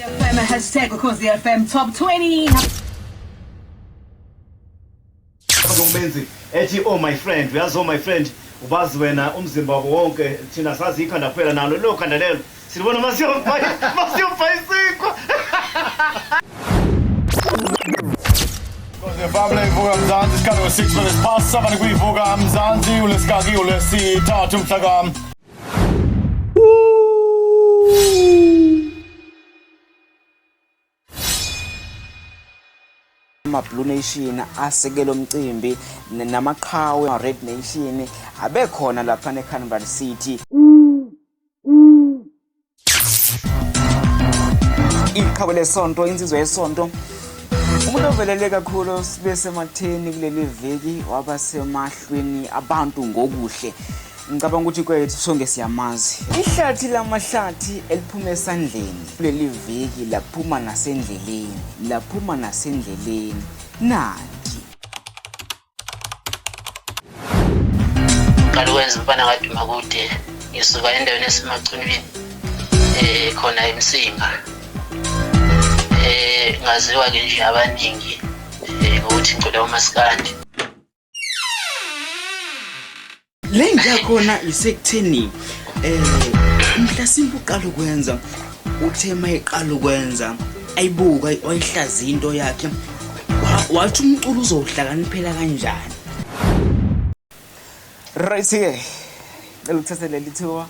FM hashtag Ukhozi FM top 20. Ngombenzi ethi oh my friend uyazi oh my friend ubazi wena umzimba wonke thina sazi ikhanda kuphela nalo lo khanda lelo silibona masiyobhayisikwa Babla ivuka mzansi isikhathi 6 minutes past 7 kuyivuka mzansi ulesikaki ulesithathu mhlaka Blue Nation asekela umcimbi namaqhawe Red Nation abekhona lapha eCanberra City. Iqhawe lesonto insizwe yesonto umuntu ovelele kakhulu sibe sematheni kuleli veki waba semahlweni abantu ngokuhle. Ngicabanga ukuthi kwethu sonke siyamazi ihlathi lamahlathi eliphuma esandleni kuleli veki laphuma nasendleleni nanti kalukwenza umfana kaduma kude ngisuka endaweni esemacunwini khona eMsinga ngaziwa ke nje abaningi ukuthi ngicela uMaskandi lenja khona isekutheni mhlasimbe uqala ukwenza uthema iqala ukwenza ayibuka wayihlaza into yakhe wathi umculo uzohlakaniphela kanjani right ke eluthathele lithiwa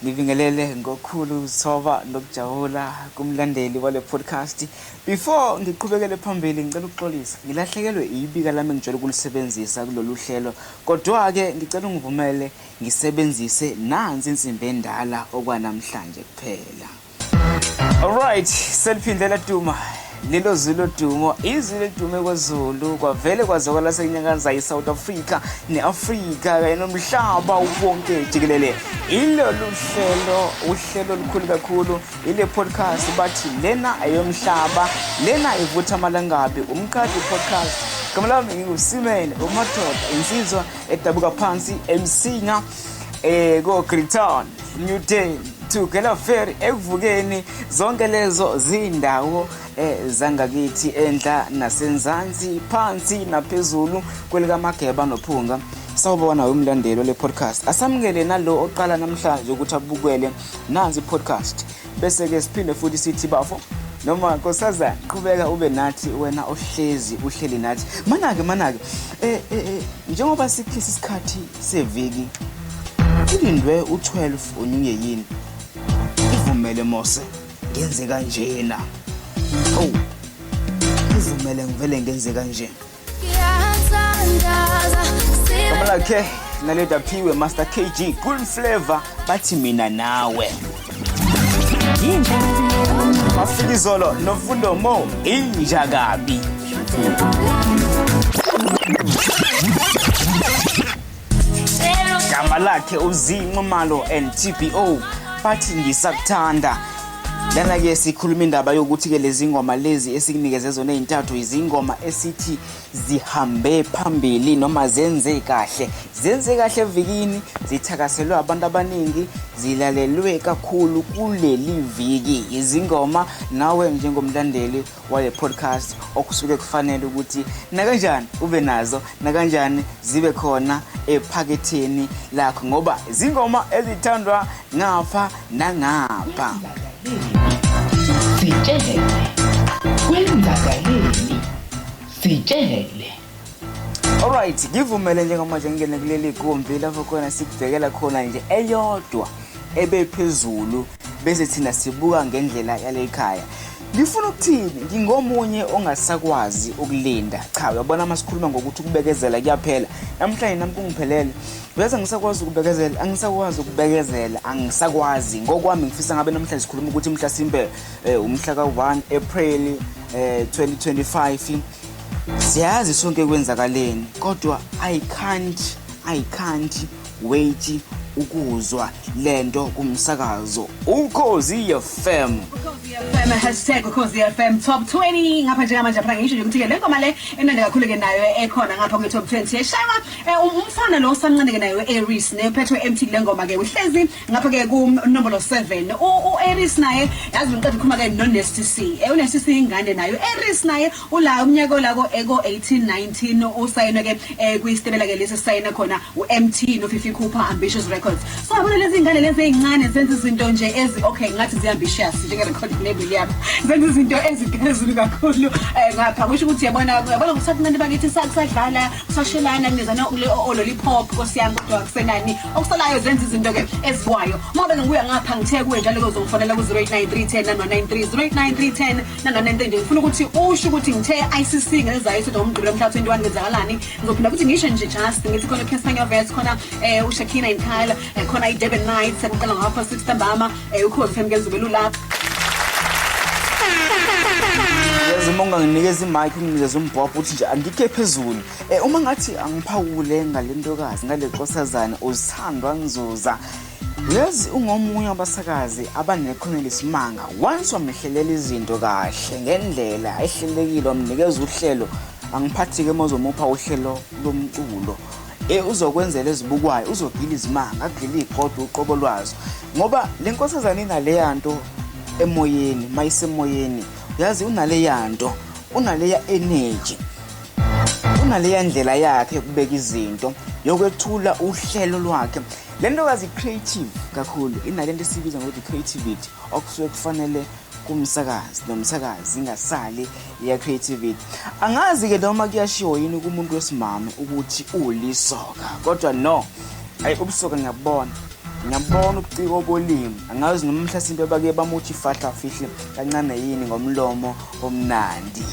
ngivingelele ngokukhulu soba nokujabula kumlandeli wale podcast. Before ngiqhubekele phambili ngicela ukuxolisa ngilahlekelwe ibika lami engijwayele ukulisebenzisa kulolu hlelo kodwa ke ngicela ungivumele ngisebenzise nansi insimbi endala okwanamhlanje kuphela. Alright, seliphindela duma lelo zulu dumo izulu dume kwaZulu kwavele kwazokala senyakaza iSouth Africa neAfrika kanye nomhlaba wonke jikelele. Ilolu uhlelo olukhulu kakhulu ile podcast bathi lena ayomhlaba lena ivutha amalangabi umkhadi podcast. Gama lami nginguSimene uMathoda insizwa edabuka phansi eMsinga go Kriton Newton Tukela Ferry ekuvukeni zonke lezo zindawo zangakithi endla nasenzansi phansi naphezulu kwelika Mageba noPhunga. Sawubona umlandeli le podcast asamukele nalo oqala namhlanje ukuthi abukele nansi podcast bese ke siphinde futhi sithi bafo noma nkosazana qhubeka ube nathi wena uhleli nathi manake njengoba sikhisa isikhathi seviki kulindwe u12 onyunye yini ivumele Mose ngenze kanjena ivumele ngivele ngenze kanje Kamalakhe naleda phiwe Master KG Cool Flavor bathi mina nawe Mafikizolo nofundo mo injagabi Gama lakhe uzinqomalo NTPO bathi ngisakuthanda. Lana ke sikhuluma indaba yokuthi ke lezi ngoma lezi esikunikeze zona ezintathu izingoma esithi zihambe phambili noma zenze kahle evikini zithakaselwe abantu abaningi zilalelwe kakhulu kuleli viki izingoma nawe njengomlandeli wale podcast okusuke kufanele ukuthi nakanjani ube nazo nakanjani zibe khona ephaketheni lakho ngoba izingoma ezithandwa ngapha nangapha Sitshele. Alright, ngivumele njengamanje ngene kuleli gombi lapho khona sikubhekela khona nje eyodwa ebephezulu bese thina sibuka ngendlela yale ekhaya. Ngifuna ukuthini ngingomunye ongasakwazi ukulinda. Cha, uyabona masikhuluma ngokuthi ukubekezela kuyaphela. Namhlanje nami kungiphelele. Uyazi ngisakwazi ukubekezela, angisakwazi. Ngokwami ngifisa ngabe namhlanje sikhuluma ukuthi mhlasimbe umhla ka1 April 2025 siyazi sonke kwenzakaleni kodwa I can't wait ukuzwa lento kumsakazo Ukhozi FM. Ukhozi FM hashtag Ukhozi FM top 20 ngapha nje manje phela ngisho nje ukuthi ke le ngoma le enanda kakhulu ke nayo ekhona ngapha kwe top 20 eshaywa ufana lo sancane ke nayo Aries nephethwe empty le ngoma ke uhlezi ngapha ke ku number 7 Aries naye yazi ngiqeda ukukhuluma ke no Nesty C uNesty C ingane nayo Aries naye ula umnyaka lako eko 1819 usayina ke kwisitebela ke lesi sayina khona uMT no Fifi Cooper Ambitious Records so abona lezi ingane lezi ezincane zenza izinto nje okay ngathi ziambitious njenge recording label yabo zenza izinto eziphezulu kakhulu ngapha kusho ukuthi yabona ukuthi abantu bakithi sakusadlala kusashelana nizana lollipop nkosiyami kodwa akusenani okusalayo zenza izinto ke eziwayo ngoba ngibuya ngapha ngithe kuwe njalo uzofonela ku 089310 93 089310 93 ngifuna ukuthi usho ukuthi ngithe ICC ngezayo ithi nomgqibelo mhla 21 ngezakalani ngizophinda ukuthi ngisho nje just ngithi khona Kessanya Vets khona uShakina Inkhala khona iDurban Nights sekuqala ngapha 6 ntambama ukhozi femkele zobela lapha Zimonga nginikeza imic nginikeza umbhobho uthi nje angikhe phezulu uma ngathi angiphawule ngalentokazi ngaleqosazana uzithandwa nzuza yazi ungomunye wabasakazi abanekhono lesimanga once wamehlelela izinto kahle ngendlela ehlelekile wamnikeza uhlelo angiphathi ke mozomupha uhlelo lomculo uzokwenzela ezibukwayo uzogila izimanga agila iqodo uqobo lwazo ngoba lenkosazana inaleyanto emoyeni mayisemoyeni yazi unaleyanto unaleya energy unaleya ndlela yakhe yokubeka izinto yokwethula uhlelo lwakhe lentokazi creative kakhulu inalento esibiza ngokuthi creativity okusuke kufanele kumsakazi nomsakazi ingasali ya creativity angazi ke noma kuyashiwo yini kumuntu wesimama ukuthi ulisoka kodwa no ayi ubusoka ngiyabona ubuciko obolimi angazi noma mhlasimbe bake bamuthi fahla fihle kancane yini ngomlomo omnandi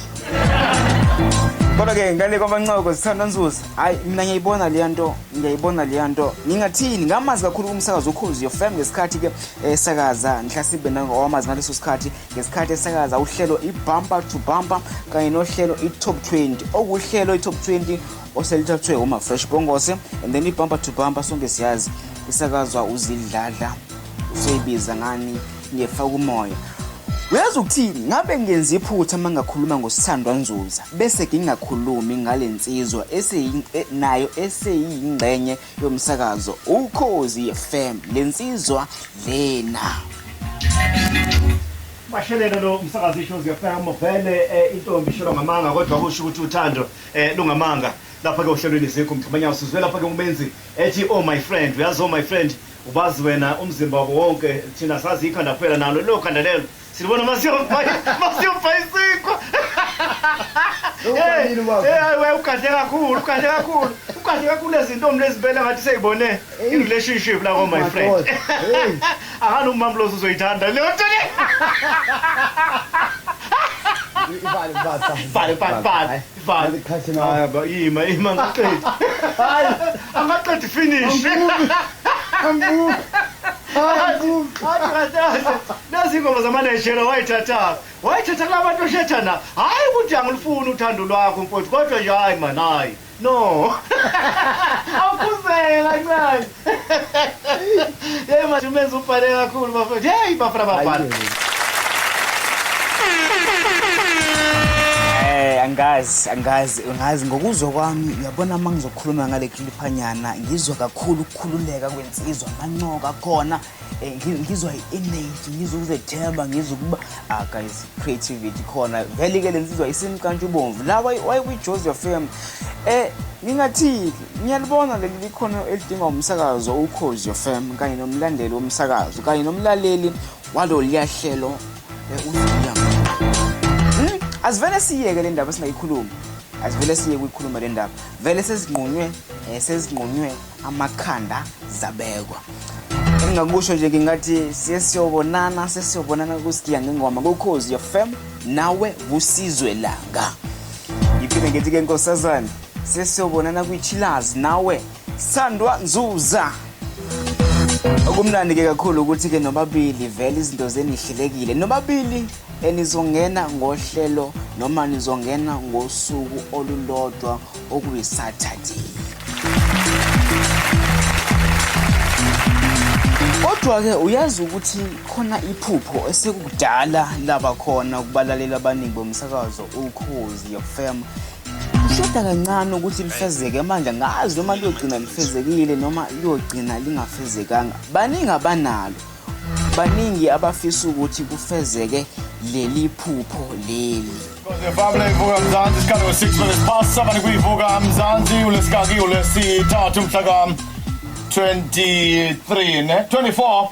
kodwa ke ngale kwabancoko sithanda nzuza hayi mina ngiyayibona le nto ngingathini ngamazi kakhulu kumsakazo ukhozi FM ngesikhathi ke esakaza mhlasimbe nangowamazi ngaleso sikhathi ngesikhathi esakaza uhlelo ibumper to bumper kanye nohlelo iTop 20 okuhlelo iTop 20 oselithathwe uma Fresh Bongose and then ibumper to bumper sonke siyazi isakazwa uzidladla useyibiza ngani ngefaka umoya uyazi ukuthini ngabe ngenza iphutha mangakhuluma ngosithandwa nzuza bese ngingakhulumi ngalensizwa nayo eseyingcenye yomsakazo ukhozi FM lensizwa lena Bashelelo lo umsakazi ishozi FM vele intombi ishilo ngamanga kodwa kusho ukuthi uthando lungamanga lapha ke ohlelweni zikho mthimanya usizwe lapha ke umenzi ethi oh my friend uyazi oh my friend ubazi wena umzimba wonke thina sazi ikhanda kuphela nalo lo khanda lelo silibona masiyofayisiko hey ukade kakhulu lezintombi lezibela ngathi seyibone in relationship la oh my friend akani umamlozo uzoyithanda le nto le Vale. Ima ngaqedi. Hayi, angaqedi finish. Ambu. Nazi ngoma zamanejela wayithatha labantu oshethana. Hayi ukuthi angilifuni uthando lwakho mfowethu kodwa nje hayi man hayi. No. Awukuzela ncane. Hey manje umenza ubhale kakhulu bafowethu. Hey bafana babhala. Angazi ngokuzwa kwami uyabona mangizokhuluma ngale clipanyana ngizwa kakhulu ukukhululeka kwensizwa mancoka khona ngizwa i-energy ngizwa ukuzethemba ngizwa ukuba guys creativity khona vele ke lensizwa isimkantshu bomvu la wayijozi FM ngingathi ngiyalibona leli khona elidinga umsakazo ukhozi FM kanye nomlandeli womsakazo kanye nomlaleli walo liyahlelo uziya asivele siyeke le ndaba singayikhuluma asivele siyeke ukuyikhuluma le ndaba vele sezinqonywe amakhanda zabekwa engakusho nje ngingathi sesiyobonana kusikiya ngengoma kokhozi FM nawe busizwe langa iphinde ngithi ke nkosazana sesiyobonana kwichilazi nawe sandwa nzuza okumnandi ke kakhulu ukuthi ke nobabili vele izinto zenihlelekile nobabili enizongena ngohlelo noma nizongena ngosuku olulodwa okuyiSaturday kodwa ke uyazi ukuthi khona iphupho esekudala laba khona ukubalalela abaningi bomsakazo ukhozi FM lishoda kancane ukuthi lifezeke manje ngazi noma liyogcina lifezekile noma liyogcina lingafezekanga baningi abanalo baningi abafisa ukuthi kufezeke leli phupho leli Family Vuga Mzansi isikhathi 6 minutes past 7 kuyivuka Mzansi ulesikaki ulesithathu mhla 23 ne 24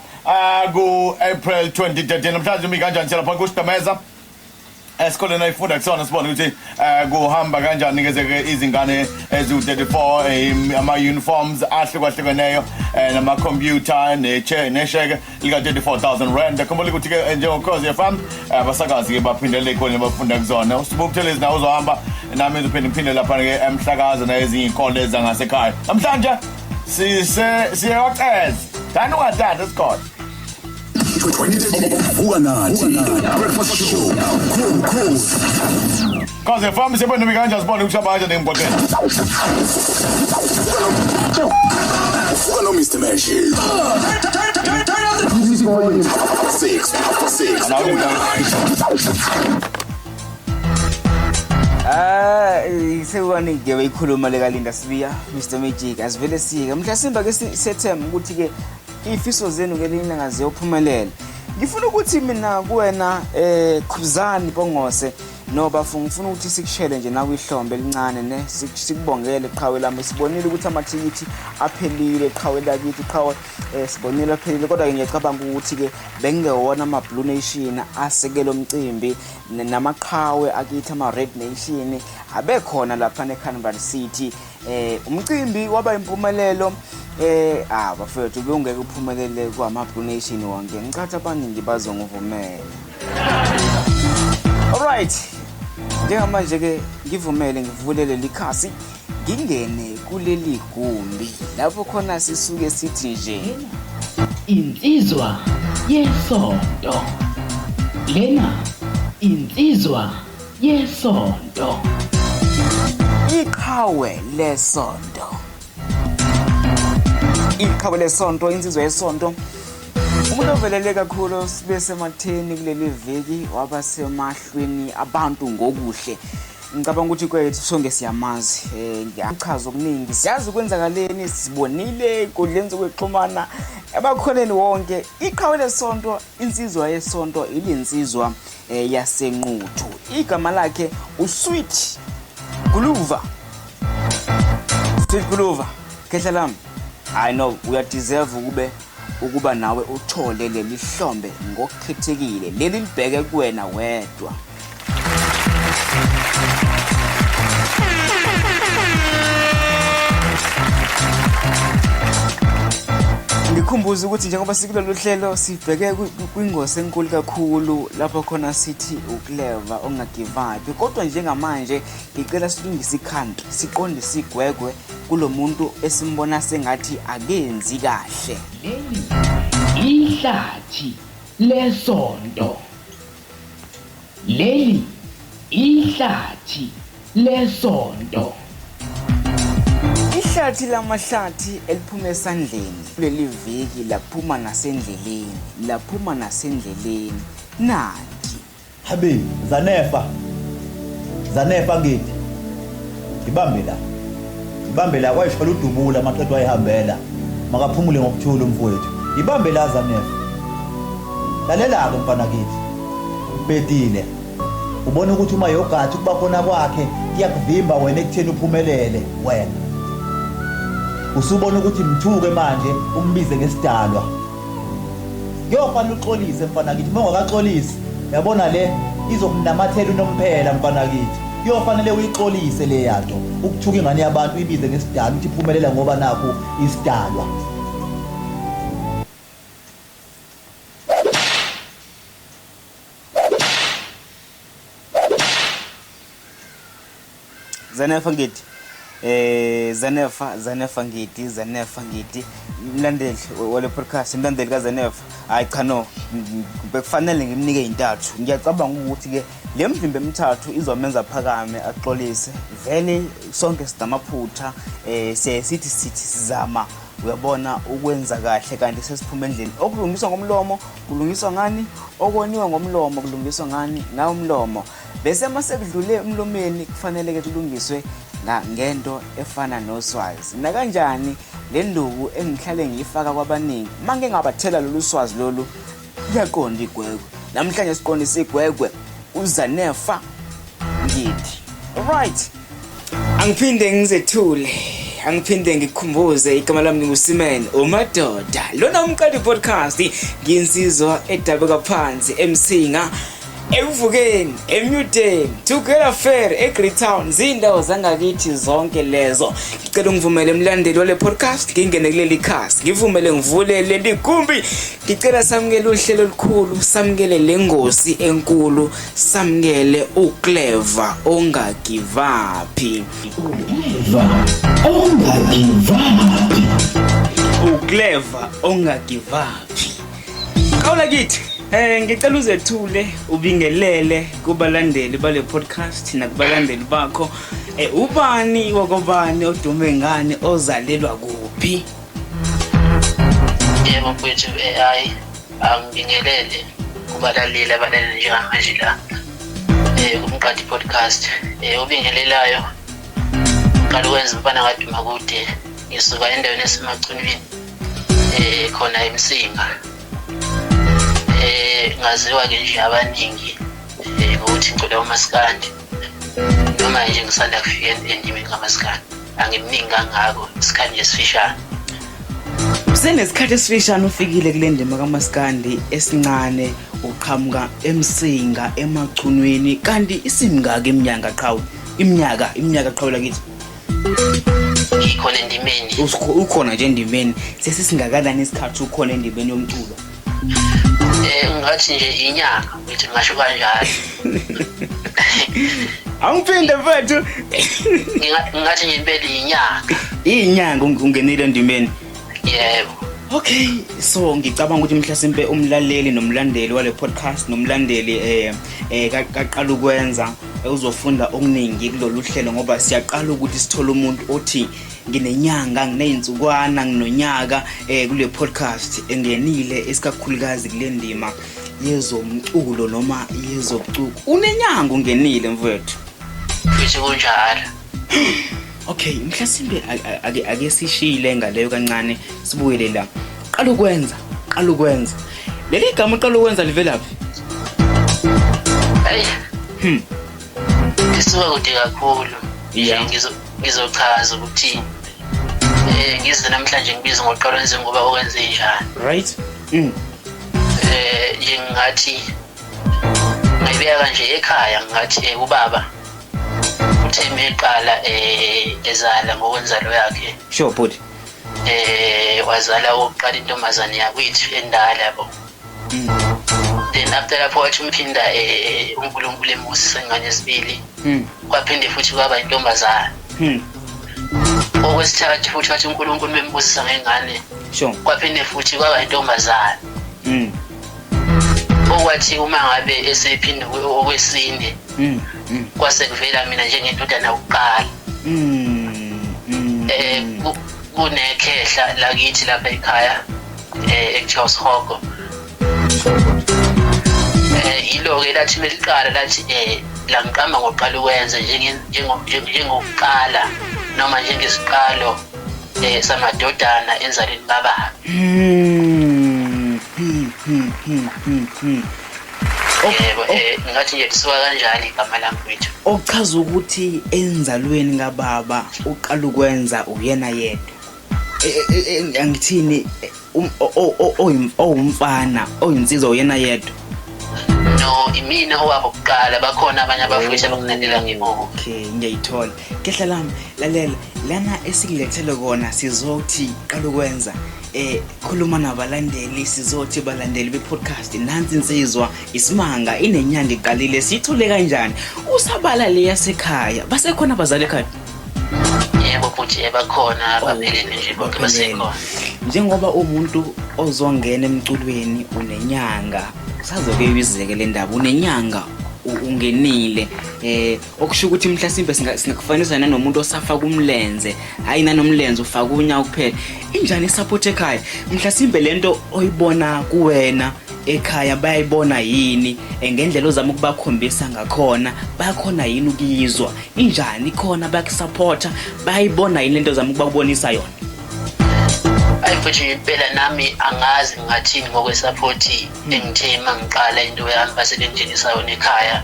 ku April 2013 namhlanje umi kanjani siyala phakathi kuSidameza esikoleni ayifunda kusona sibona ukuthi kuhamba kanjani ngezeke izingane eziwu34 ama uniforms ahlukahlukeneyo nama computer nesheke lika 34,000 rand khumbula ukuthi ke njengokhozi FM abasakazi ke baphindele ikhona bafunda kuzona usibukuthelezi nawo uzohamba nami ngizophinde lapha ke emhlakaza nezinye inkolo ezangasekhaya namhlanje siyaqeza dani ungadada isikole Vuka nathi breakfast show cool Cause FM sibona mikanje sibona ukushaba kanje nemgwaqeni Vuka no Mr. Mesh 6 sewani ngeke ikhuluma lekalinda sibiya Mr Magic asivele sike mhlasimba ke sethemba ukuthi ke ifiso zenu ngelinye ngaziyophumelela ngifuna ukuthi mina kuwena Khuzani Bongose noba ngifuna ukuthi sikushele nje nawe ihlombe elincane ne sikubongele iqhawe lami sibonile ukuthi amathikithi aphelile iqhawe lakithi iqhawe sibonile aphelile kodwa ngiyacabanga ukuthi ke bengewona ama Blue Nation asekela umcimbi namaqhawe akithi ama Red Nation abekhona lapha eCarnival City umcimbi waba impumelelo bafethu bengeke uphumelele kwama Blue Nation wonke ngicathi abaningi bazongivumela alright njengamanje ke ngivumele ngivulele likhasi ngingene kuleli gumbi lapho khona sisuke sithi nje insizwa yesonto lena insizwa yesonto iqhawe lesonto iqhawe lesonto insizwa yesonto umuntu ovelele kakhulu sibe sematheni kuleli veki waba semahlweni abantu ngokuhle ngicabanga ukuthi kwethu sonke siyamazi ngiyachaza okuningi siyazi ukwenzakaleni sibonile inkundleni zokuxhumana abakhoneni wonke iqhawe lesonto insizwa yesonto ilinsizwa yasenquthu igama lakhe uSweet Guluva Sweet Guluva kehla lami I know we deserve ukuba nawe uthole leli hlombe ngokukhethekile leli libheke kuwena wedwa ngikhumbuza ukuthi njengoba sikulolu hlelo sibheke kwingosi enkulu kakhulu lapho khona sithi uclever ongagive up kodwa njengamanje ngicela silungise ikhanda siqonde sigwegwe kulomuntu esimbona sengathi akenzi kahle leli ihlathi lesonto leli ihlathi lesonto ihlathi lamahlathi eliphume esandleni leli viki laphuma nasendleleni nanti habibi zanefa ngithi ibambe la wayishola udubula amaqedwe ayihambela makaphumule ngokuthula umfowethu ibambe la zanefa lalela ke mfana kithi ubetile ubona ukuthi uma yogathi kuba khona kwakhe iyakuvimba wena ekutheni uphumelele wena usubona ukuthi mthuke manje umbize ngesidalwa kuyofanele uxolise mfana kithi mongakaxolisi yabona le izokunamathela unomphela mfana kithi kuyofanele uyixolise le yanto ukuthuka ingane yabantu ibize ngesidalwa uthi iphumelela ngoba nakho isidalwa Zanefa ngithi Zanefa ngithi mlandeli wale podcast mlandeli kaZanefa hayi cha no bekufanele ngimnike intathu ngiyacabanga ukuthi ke le mvimbe emithathu izomenza phakame axolise vele sonke sidamaphutha sithi sizama uyabona ukwenza kahle kanti sesiphuma endlini okulungiswa ngomlomo kulungiswa ngani okoniwa ngomlomo kulungiswa ngani ngawo umlomo bese mase kudlule emlomeni kufanele ke kulungiswe ngento efana noswazi na kanjani le nduku engihlale ngiyifaka kwabaningi manje ngabathela lolu swazi lolu yaqonda igwegwe namhlanje siqondisa igwegwe uZanefa ngithi alright angiphinde ngizethule angiphinde ngikukhumbuze igama lami nguSimene uMadoda lona umqadi podcast nginsizwa edabeka phansi eMsinga ekuvukeni eMuten Together Fair eGreat Town zindawo zangakithi zonke lezo ngicela ngivumele emlandeli wale podcast ngingene kuleli cast ngivumele ngivule leli gumbi ngicela samukele uhlelo olukhulu samukele lengosi enkulu samukele uClever ongagivapi uClever ongagivapi kawula kithi ngicela uzethule ubingelele kubalandeli bale podcast nakubalandeli bakho ubani wakobani odume ngani ozalelwa kuphi yebo mfowethu AI angibingelele kubalaleli abalaleli njengamanje la kumqadi podcast ubingelelayo qala ukwenza umfana kaduma kude ngisuka endaweni esemacunwini khona eMsinga ngaziwa ke nje abaningi ukuthi ngicela uMaskandi noma nje ngisanda kufika endimeni kaMaskandi angimningi kangako isikhathi esifishane usenesikhathi esifishane ufikile kule ndima kaMaskandi esincane uqhamuka eMsinga emacunweni kanti isimngaka iminyaka qhawe iminyaka qhawula kithi ngikhona endimeni ukhona nje endimeni sesisingakanani isikhathi ukhona endimeni yomculo ngathi nje inyanga ukuthi ngisho kanjalo angiphinde mfethu ngathi nje impela inyanga ungenile endimeni yebo okay so ngicabanga ukuthi mhlasimpe umlaleli nomlandeli wale podcast nomlandeli kaqala ukwenza uzofunda okuningi kulolu hlelo ngoba siyaqala ukuthi sithole umuntu othi nginenyanga ngineyintsukwana nginonyaka kule podcast engenile esikakhulukazi kule ndima yezomculo noma yezobucuku unenyanga ungenile mfethu futhi kunjalo okay mhlasimbe ake sishile ngaleyo kancane sibuyele la qala ukwenza leli gama qala ukwenza livelaphi isuka kude kakhulu ngizochaza ukuthi ngize namhlanje ngibiza ngoqala nje ngoba okwenze njani right ngingathi ngibeka kanje ekhaya ngathi ubaba utheme eqala ezala ngokwenzalo yakhe sure but wazala oqala intombazane yakwethu endala yabo then after lapho wathi umphinda uNkulunkulu emusa ingane esibili kwaphinde futhi kwaba intombazane okwesithathu futhi wathi uNkulunkulu membusa ngengane sure kwaphinde futhi kwaba intombazane okwathi uma ngabe esephinda okwesine kwase kuvela mina njengendodana yokuqala kunekhehla lakithi lapha ekhaya eCharles Hogo yilo ke lathi meliqala lathi la ngiqamba ngoqala ukwenza njengokuqala noma njengesiqalo samadodana enzaleni baba yebo ngathi nje kusuka kanjalo igama lami mfethu okuchaza ukuthi enzalweni kababa uqala ukwenza uyena yedwa angithini umfana oyinsizwa uyena yedwa no imina owabokuqala bakhona abanye abafowethu abakunandela ngemuva okay ngiyayithola kehla lami lalela lana esikulethele kona sizothi qala ukwenza khuluma nabalandeli sizothi balandeli be-podcast nansi insizwa isimanga inenyanga iqalile siyithole kanjani usabala le yasekhaya basekhona abazali ekhaya yebo futhi bakhona babeleni nje bonke basekhona njengoba umuntu ozongena emculweni unenyanga sazoke ibizeke le ndaba unenyanga ungenile okusho ukuthi mhlasimbe singakufanisa nanomuntu osafa kumlenze hayi nanomlenze ufaka unya kuphela injani support ekhaya mhlasimbe lento oyibona kuwena ekhaya bayayibona yini ngendlela ozama ukubakhombisa ngakhona bayakhona yini ukuyizwa injani khona bayakusupporta bayayibona yini lento ozama ukubabonisa yona ayifuthu impela nami angazi ngathini ngokwesupport engithe mangiqala into yami basebenginisa yona ekhaya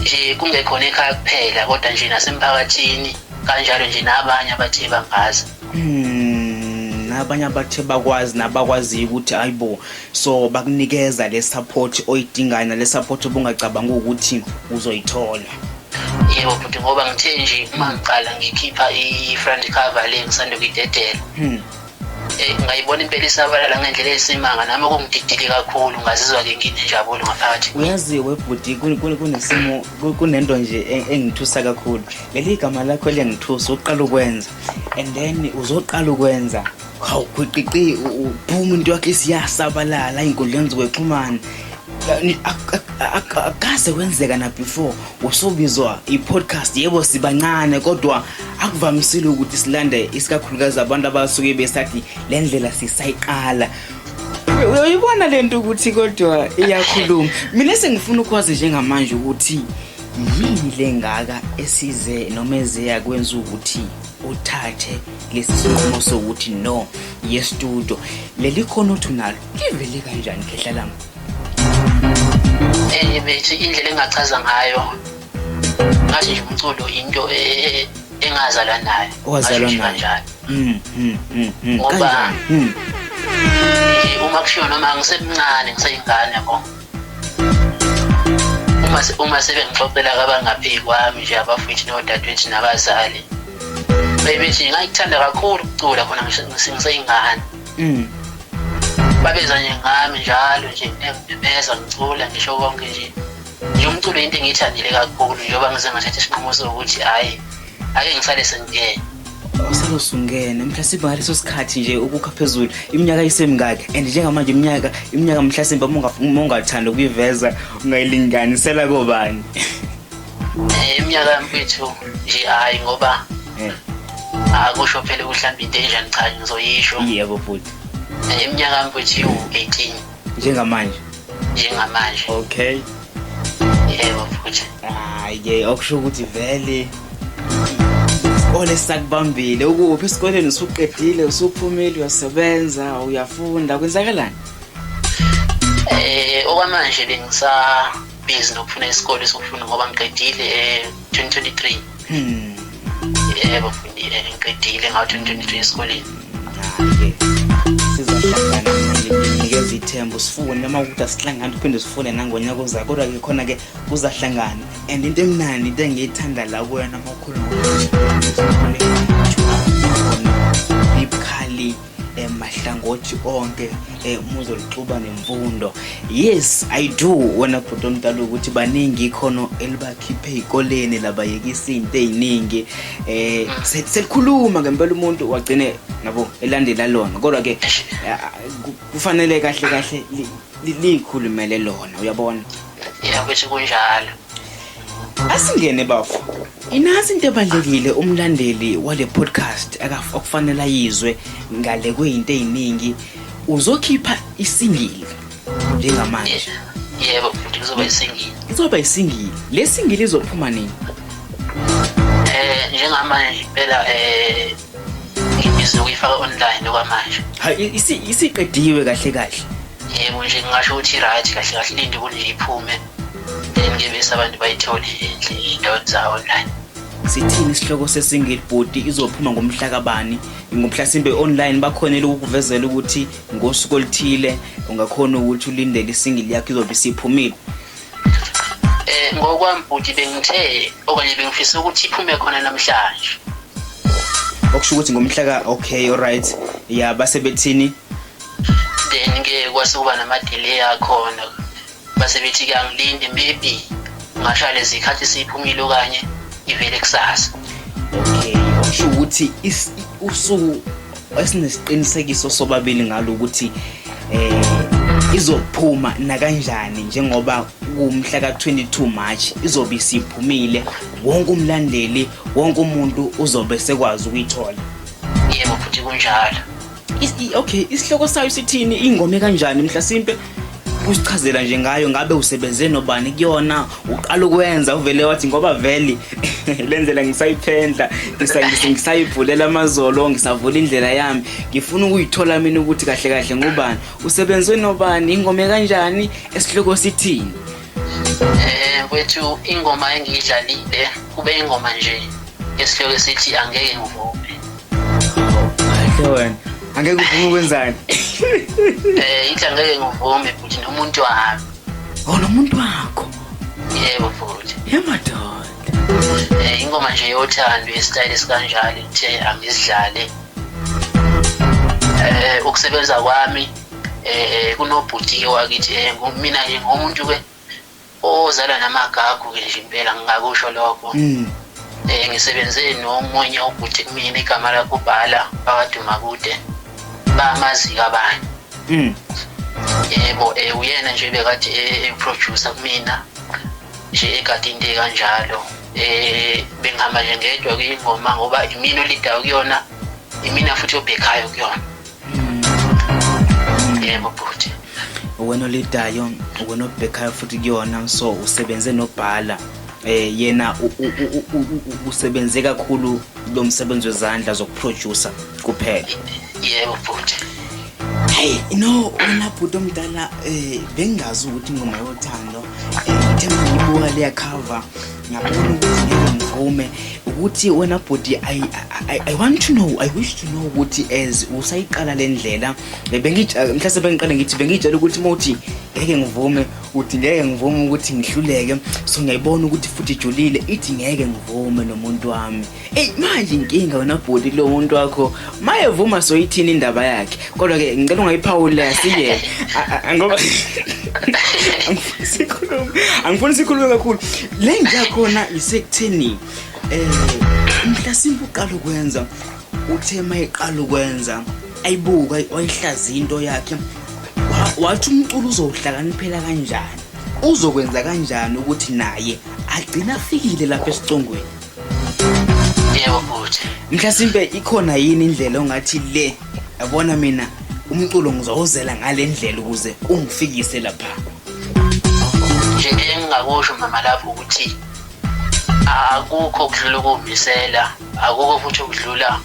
nje kungekhona ekhaya kuphela kodwa nje nasemphakathini kanjalo nje nabanye abathe bangazi nabanye abathe bakwazi nabakwazi ukuthi ayibo so bakunikeza le support oyidingayo nale support obungacabanga ukuthi uzoyithola yebo futhi ngoba ngithe nje uma ngiqala ngikhipha i-front cover le ngisanda kuyidedela ngayibona impela isabalala ngendlela esimanga nami okungididile kakhulu ngazizwa ke nginenjabulo ngaphakathi uyazi webhuti kunesimo kunento nje engithusa kakhulu leli igama lakho lengithusa uqala ukwenza and then uzoqala ukwenza hawu kwiqiqi uphuma into yakhe siyasabalala inkundleni zokuxhumana akaze wenzeka na before usubizwa i-podcast yebo sibancane kodwa akuvamisile ukuthi silande isikakhulukazi abantu abasuke besathi le ndlela sisayiqala uyibona lento ukuthi kodwa iyakhuluma mina sengifuna ukwazi njengamanje ukuthi yini lengaka esize noma ezeya kwenza ukuthi uthathe lesisinqumo sokuthi no yestudio leli khono thunalo livele kanjani khehla lami bethi indlela engachaza ngayo ngathi nje umculo into engazalwa nayo owazalwa nayo ngoba uma kushiwo noma ngisemncane ngiseyingane yabo uma sebengixoxela kabangaphi kwami nje abafowethu nodadewethu nabazali bebethi ngayithanda kakhulu ukucula khona ngiseyingane babeza nje ngami njalo nje ngibeza ngicula ngisho konke nje umculo into engiyithandile kakhulu njengoba ngize ngathatha isinqumo sokuthi hayi ake ngisale sengiyena usalosungene mhlawumbe ngaleso sikhathi nje ukukha phezulu iminyaka isemingaki and njengamanje iminyaka mhlawumbe ungathanda ukuyiveza ungayilinganisela kobani iminyaka mfethu nje hayi ngoba akusho phela ukuhlamba into enjani cha ngizoyisho yebo futhi iminyaka mfethu 18 njengamanje okay yebo futhi hayi okusho ukuthi vele ole sakubambile ukuphi esikoleni usuqedile usuphumile uyasebenza uyafunda kwenzakalani okwamanje bengisa busy nokufuna isikole sokufunda ngoba ngiqedile 2023 yebo futhi ngiqedile nga-2023 esikoleni sizahlangana manje nikeza ithemba usifune noma ukuthi asihlangane uphinde sifune nangonyaka ozayo kodwa ke khona ke kuzahlangana and into emnandi into engiyithanda la kuwena amakhulu ibukhali mahlangothi onke muzolixuba nemfundo yes I do wena bhuti omdala ukuthi baningi ikhono elibakhiphe ezikoleni labayekisa izinto eziningi selikhuluma ngempela umuntu wagcine nabo elandela lona kodwa ke kufanele kahle likhulumele lona uyabona yabethu kunjalo asingene bafu inazi into ebalekile umlandeli wale podcast akufanele ayizwe ngale kweinto eziningi uzokhipha isingili njengamanje yebo futhi kuzoba isingili lesingili izophuma nini njengamanje phela ngizokuyifaka online okwamanje hayi isiqediwe kahle yebo nje ngingasho ukuthi right kahle lindi ukuthi nje iphume then ngebese abantu bayithole endaweni za online sithini isihloko sesingili body izophuma ngomhla kabani ngomhlasimbe online bakhonela ukukuvezela ukuthi ngosuku olithile ungakhona ukuthi ulindele isingili yakho izobe siphumile ngokwambuthi bengithe okanye bengifisa ukuthi iphume khona namhlanje okusho ukuthi ngomhla ka okay alright ya basebethini then ke kwasuka nama-delay akhona basebethi ke angilinde maybe ngashaya lezi khathi siphumile okanye ivele kusasa okay okusho ukuthi usuku esinesiqinisekiso sobabili ngalo ukuthi izophuma na kanjani njengoba kumhla ka-22 March izobe siphumile wonke umlandeli wonke umuntu uzobe sekwazi ukuyithola yebo futhi kunjalo okay isihloko sayo sithini ingoma kanjani mhlasimpe usichazela nje ngayo ngabe usebenze nobani kuyona uqala ukwenza uvele wathi ngoba vele lenzela ngisayiphendla ngisayibhulela amazolo ngisavula indlela yami ngifuna ukuyithola mina ukuthi kahle kahle ngubani usebenze nobani ingoma kanjani esihloko sithini Wethu ingoma engiyidlalile kube ingoma nje esihloko sithi angeke ngivume. Kahle wena angeke uvume ukwenzani? Ithi angeke ngivume futhi nomuntu wami. Nomuntu wakho? Yebo futhi. Madoda. Ingoma nje yothando yesitayile sikanjalo uthe angisidlale. Ukusebenza kwami kunobhuti wakithi mina nje ngomuntu ke ozala namagagu ke nje impela ngingakusho lokho. Ngisebenze nomunye ubhuti kumina igama lakhe ubhala bakaduma kude bamazika abanye. Yebo uyena nje bekade producer kumina nje ekade into kanjalo. Bengihamba nje ngedwa kuyingoma ngoba imina olidayo kuyona imina futhi obhekayo kuyona. Yebo bhuti. Wena olidayo wena obhekayo futhi kuyona so usebenze nobhala. Yena usebenze kakhulu lo msebenzi wezandla zokuproducer kuphela. Yebo futhi. Hey wena bhuti omdala bengazi ukuthi ingoma yothando ithemba ngibuka leya cover ngabona ukuthi ngeke ngivume ukuthi wena bhuti I want to know I wish to know ukuthi as usayiqala lendlela mhlase bengiqale ngithi bengitshela ukuthi mothi ngeke ngivume uthi ngeke ngivume ukuthi ngihluleke so ngiyayibona ukuthi futhi ijulile ithi ngeke ngivume nomuntu wami manje inkinga wena bhuti lo muntu wakho mayevuma so yithini indaba yakhe kodwa ke ngicela ungayiphawula siye ngoba angifuni sikhulume kakhulu le ngiyakhona isekutheni mhlasimbe uqala ukwenza uthe mayiqala ukwenza ayibuka wayihlaza into yakhe wathi umculo uzohlakaniphela kanjani uzokwenza kanjani ukuthi naye agcina afikile lapha esicongweni. Yebo futhi Mhlasimbe ikhona yini indlela ongathi le yabona mina umculo ngizowuzela ngale ndlela ukuze ungifikise lapha nje engingakusho mama lapho ukuthi akukho ukudlula ukumisela akukho futhi ukudlula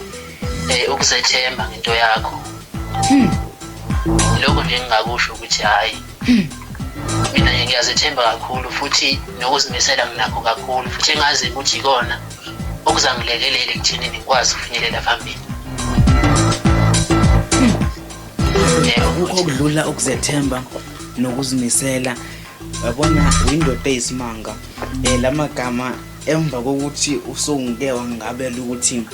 ukuzethemba ngento yakho. Lokho nje engingakusho ukuthi hayi mina ngiyazethemba kakhulu futhi nokuzimisela nginakho kakhulu futhi engazi ukuthi ikona okuzangilekelela ekuthini ngikwazi ukufinyelela phambili. Akukho ukudlula ukuzethemba nokuzimisela yabona windoda eyisimanga lamagama emva kokuthi usongike wangabela ukuthi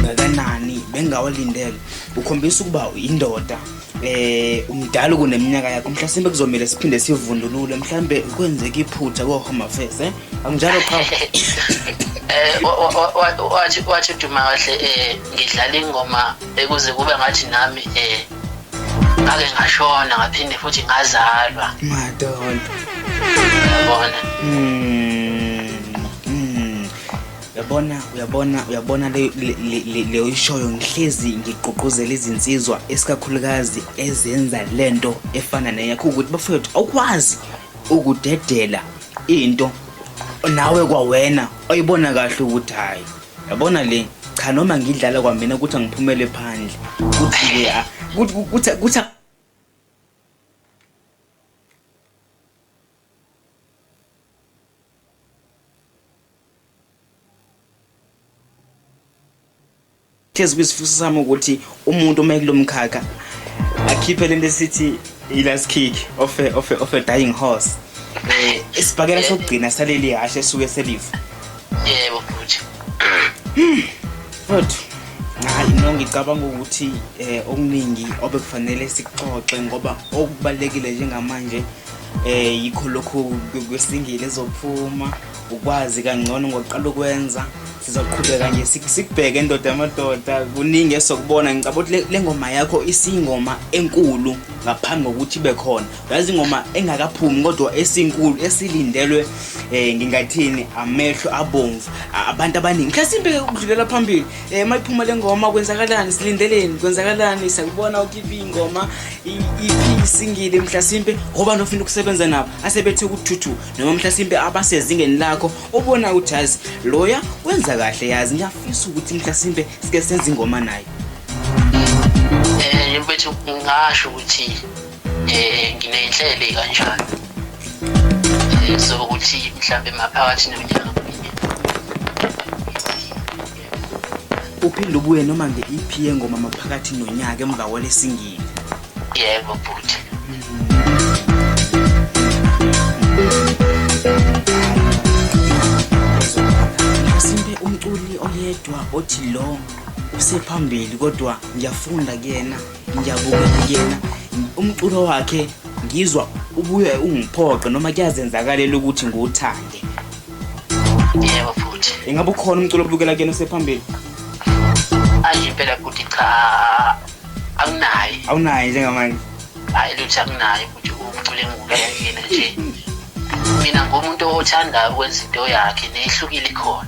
ngakanani bengawalindele ukhombisa ukuba indoda umdala kuneminyaka yakho mhlasimbe kuzomela siphinde sivundulule mhlambe kwenzeka iphutha ko Home Affairs anginjalo cha wathi Duma kahle ngidlala ingoma ekuze kube ngathi nami ngake ngashona ngaphinde futhi ngazalwa madod yabona uyabona le oyishoyo ngihlezi ngiqoqozela izinsizwa esikakhulukazi ezenza lento efana neyakho ukuthi bafowethu awukwazi ukudedela into nawe kwawena oyibona kahle ukuthi hayi yabona le cha noma ngidlala kwamina ukuthi angiphumele phandle ukuthi Kezwe isifiso sami ukuthi umuntu uma kulomkhakha akhiphe lento esithi last kick of a dying horse isibhakela sokugcina saleli hashe esuke selifa. Yebo futhi futhi hayi ngicabanga ukuthi okuningi obekufanele sikuxoxe ngoba okubalekile njengamanje yikho lokho kwesingile ezophuma ukwazi kangcono ngoqala ukwenza sizoqhubeka nje sikubheke endoda amadoda kuningi esokubona ngicabanga ukuthi le ngoma yakho isingoma enkulu ngaphambi kokuthi ibe khona yazi ingoma engakaphumi kodwa esinkulu esilindelwe ngingathini amehlo abomvu abantu abaningi mhlasimbe ukudlulela phambili mayiphuma le ngoma kwenzakalani silindeleni kwenzakalani sakubona ukipi ingoma iphi singile mhlasimbe ngoba nofuna ukusebenza nabo asebethe ukuthuthu noma mhlasimbe abasezingeni lakho ubona ujazi loya wenza kahle yazi ngiyafisa ukuthi mhlasimbe sike senze ingoma naye Yimbethi ngasho ukuthi nginenhlele kanjani so ukuthi mhlambe maphakathi neminyaka uphinde ubuye noma nge-EP yengoma maphakathi nonyaka emva kwalesingile yebo futhi mhlasimbe umculi oyedwa othi lo usephambili kodwa ngiyafunda kuyena ngiyabuka kuyena umculo wakhe ngizwa ubuye ungiphoqe noma kuyazenzakalela ukuthi ngiwuthande yebo futhi engabe ukhona umculo obukela kuyena usephambili anje impela futhi cha awunayi njengamanje hayi lutho akunayo ukuthi umculo engibukela kuyena nje mina ngomuntu othanda ukwenza into yakhe nehlukile khona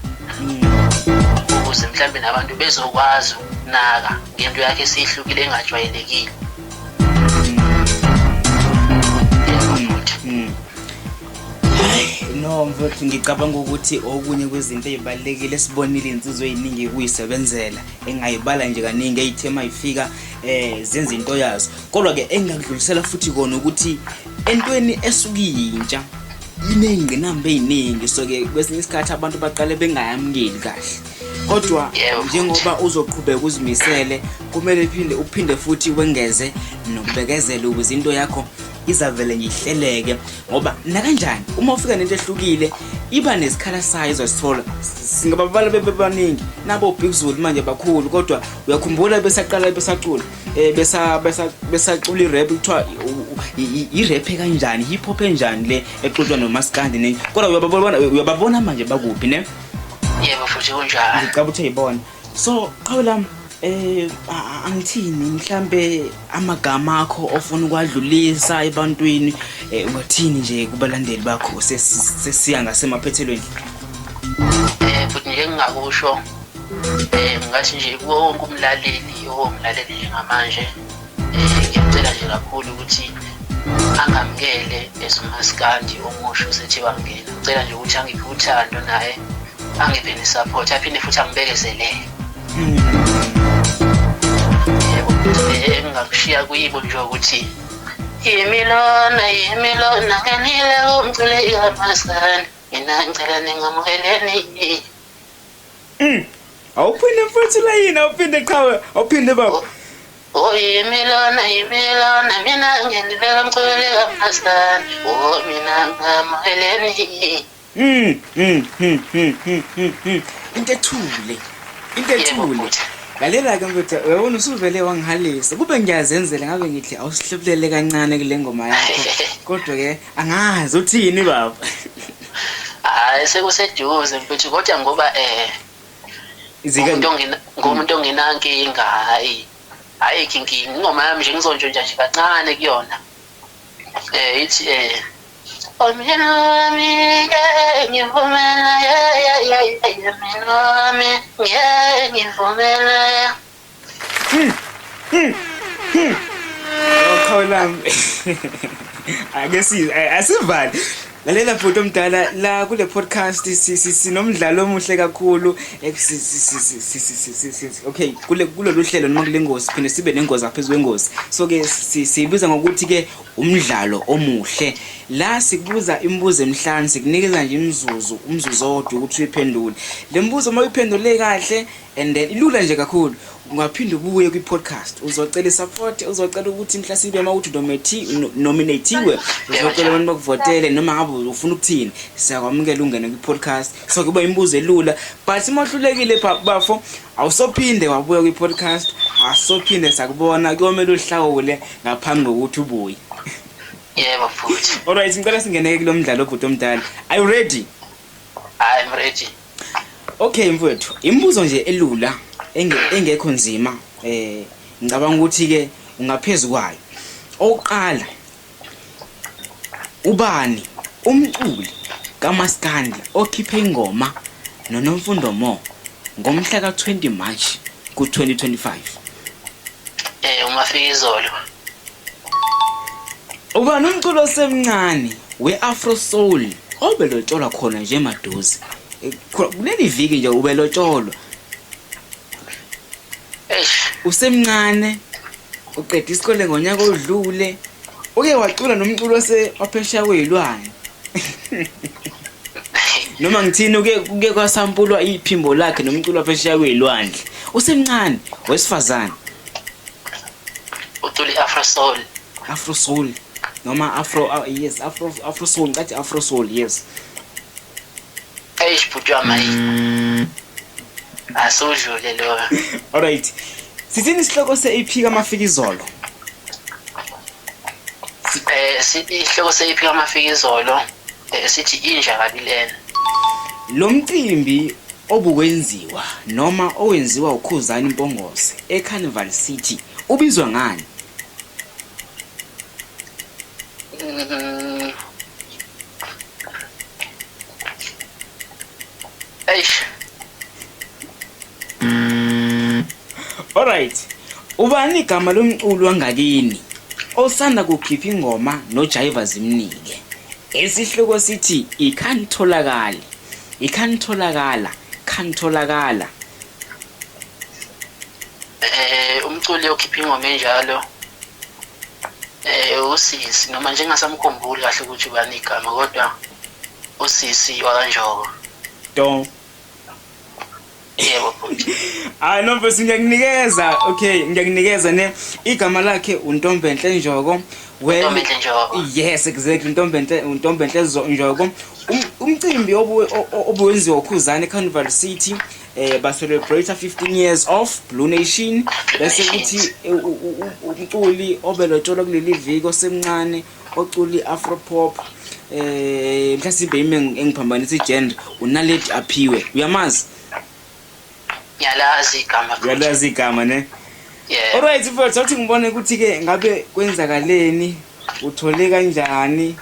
ukuze mhlambe nabantu bezokwazi ukunaka ngento yakhe esihlukile engajwayelekile no mfowethu ngicabanga ukuthi okunye kwezinto ezibalekile sibonile insizwe eziningi kuyisebenzela engayibala nje kaningi eyithema ifika zenza into yazo kodwa ke engakudlulisela futhi kona ukuthi entweni esukiyintsha inengqinamba eziningi so ke kwesinye isikhathi abantu baqale bengayamukeli kahle kodwa njengoba uzoqhubeka uzimisele kumele uphinde futhi wengeze nokubekezela ukuze into yakho izavele ngihleleke ngoba nakanjani uma ufika nento ehlukile iba nesikhala sayo izosithola singababala bebaningi nabo Big Zulu manje bakhulu kodwa uyakhumbula besaqala besacula besacula irap kuthiwa irap kanjani hip hop enjani le exoxwa noMaskandi kodwa uyababona manje bakuphi ne yebo futhi kunjalo ngicabanga ukuthi uyibona so qawula angithini mhlambe amagama akho ofuna ukwadlulisa ebantwini ungathini nje kubalandeli bakho sesiya ngasemaphethelweni futhi nje ngingakusho ngathi nje wonke umlaleli njengamanje ngiyacela nje kakhulu ukuthi angamkele esuMaskandi omusho sethi bangena ngicela nje ukuthi angiphe uthando naye angiphe nesupport aphinde futhi angibekezelele engakushiya kuyibo nje ukuthi yimilona kanile umcule ikaMaskandi mina ngicela ningamukeleni awuphinde futhi la yini awuphinde chawe awuphinde baba yimilona mina ngendlela umcule ikaMaskandi mina ngamukeleni intethule lalela ke mfethu uyabona usuvele wangihalisa kube ngiyazenzela ngabe ngihle awusihlebulele kancane kule ngoma yakho kodwa ke angazi uthini baba hayi sekuseduze mfethu kodwa ngoba ngomuntu ongenankinga hayi inkinga ingoma yami nje ngizontshontshwa nje kancane kuyona ithi mina wami ngivumela mina wami ngivumela Khawulami asivali lalela futhi omdala la kule podcast sinomdlalo omuhle kakhulu okay kulolu hlelo noma kule ngosi phinde sibe nengozi aphezulu kwengozi so ke sibiza ngokuthi ke umdlalo omuhle la sikubuza imibuzo emihlanu sikunikeza nje umzuzu owodwa ukuthi uyiphendule lembuzo mayiphendule kahle and then ilula nje kakhulu ungaphinda ubuye kwi-podcast uzocela support uzocela ukuthi mhlasimbe mawuthi nominatiwe uzocela abantu bakuvotele noma ngabe ufuna ukuthini siyakwamukela ungene kwi-podcast so kuba imibuzo elula butimohlulekile bafo awusophinde wabuya kwi-podcast asophinde sakubona kuyomela uhlawule ngaphambi kokuthi ubuye yebo futhi alright ngicela singene kulo mdlalo obhuti omdala are you ready? I'm ready. Okay mfowethu, imibuzo nje elula engekho nzima ngicabanga ukuthi ke ungaphezulu kwayo. Oqala ubani umculi kaMaskandi okhiphe ingoma noNomfundo Mo ngomhla ka-20 March ku-2025? uMafikizolo. Ubani umculo osemncane we-Afro Soul obelotsholwa khona nje Maduze? Kuleli viki nje ubelotsholwa. Usemncane uqeda isikole ngonyaka odlule uke wacula nomculo ophesheya kwezilwane. Noma ngithini uke kwasampulwa iphimbo lakhe nomculo ophesheya kwezilwandle. Usemncane wesifazane. Uculi Afro Soul. Afro Soul noma yes Afro Soul ngathi Afro Soul yes. Butjwa mayi. Asudlule lo. Alright. Sithini isihloko se-EP kaMafikizolo? Sithi isihloko se-EP kaMafikizolo sithi inja kabilene. Lo mcimbi obukwenziwa noma owenziwa uKhuzani Mpongose eCarnival City ubizwa ngani? Alright. Ubani igama lomculo wangakini osanda kukhipha ingoma noJaiva Zimnike? Esihloko sithi ikhanitholakala. Umculi okhipha ingoma enjalo uSisi noma njengasamkhumbuli kahle ukuthi ubani igama kodwa uSisi wakanjoko. Don. Yebo futhi. Nombe singiyakunikeza. Okay, ngiyakunikeza ne igama lakhe uNtombenhle Njoko. Ntombenhle Njoko. Yes, exactly. Ntombenhle Njoko. Umcimbi obuwenziwa uKhuzani eCarnival City ba celebrate 15 years of Blue Nation. Bese kuthi umculi obelotsholwa kuleli viki osemncane oculi Afro Pop mhlasimbe engiphambanisa igender uNaledi Aphiwe. Uyamazi? Yalazi igama ne? Yeah. Alright mfowethu, athi ngibone ukuthi ke ngabe kwenzakaleni, uthole kanjani?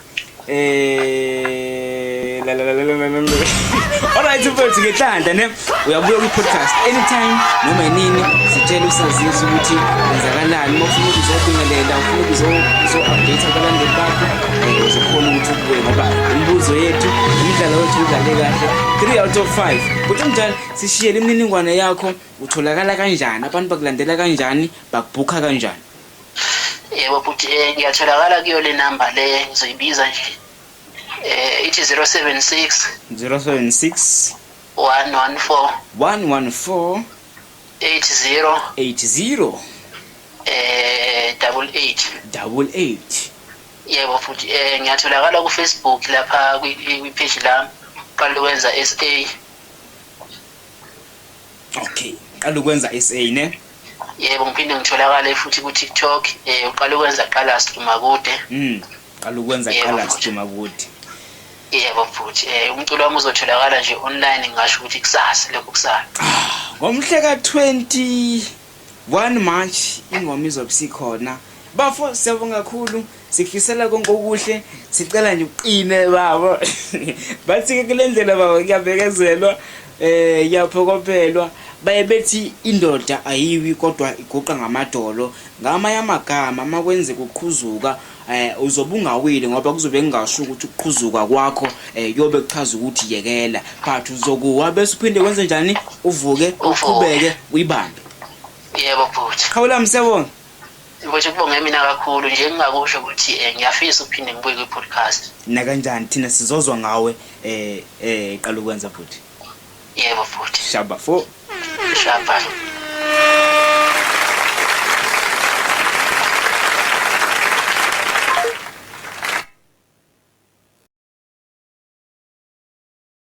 Alright mfowethu, ngehlanda ne uyabuya ku-podcast anytime noma nini, sitshela usazizwe ukuthi kwenzakalani. Mawufuna ukuzobingelela, ufuna uzo-update abalandeli bakho, uzokhona ukuthi ubuye ngoba imibuzo yethu umdlalo wethu udlale kahle 3 out of 5. Kuthi njalo sishiyele imininingwane yakho, utholakala kanjani, abantu bakulandela kanjani, bakubhuka kanjani? Yebo futhi ngiyatholakala kuyo le number le ngizoyibiza nje. Ithi 076 114 80 88. Yebo futhi ngiyatholakala ku Facebook lapha kwi-page lami qala ukwenza SA. Okay, qala ukwenza SA ne? Yebo ngiphinde ngitholakala futhi ku TikTok uqala ukwenza qala Siduma Kude. Qala ukwenza qala Siduma Kude. Yebo futhi umculo wami uzotholakala nje online ngisho ukuthi kusasa lokho kusasa. Ngomhla ka-21 March ingoma izobisikhona. Bafo siyabonga kakhulu, sikhisela konke okuhle, sicela nje uqine baba. Bathi ke kule ndlela baba kuyabekezelwa, yaphokophelwa. Baye bethi indoda ayiwi kodwa iguqa ngamadolo. Ngamanye amagama makwenze kuqhuzuka uzobungawile ngoba kuzobe ngingasho ukuthi ukuqhuzuka kwakho yobe kuchaza ukuthi yekela, but uzokuwa bese uphinde wenze njani, uvuke uqhubeke uyibambe. Yebo futhi. Khawula msebona. Ngisho kubonge mina kakhulu nje ngingakusho ukuthi ngiyafisa ukuphinde ngibuye kwi-podcast. Na kanjani thina sizozwa ngawe qala ukwenza futhi. Yebo futhi. Shaba 4. Shaba.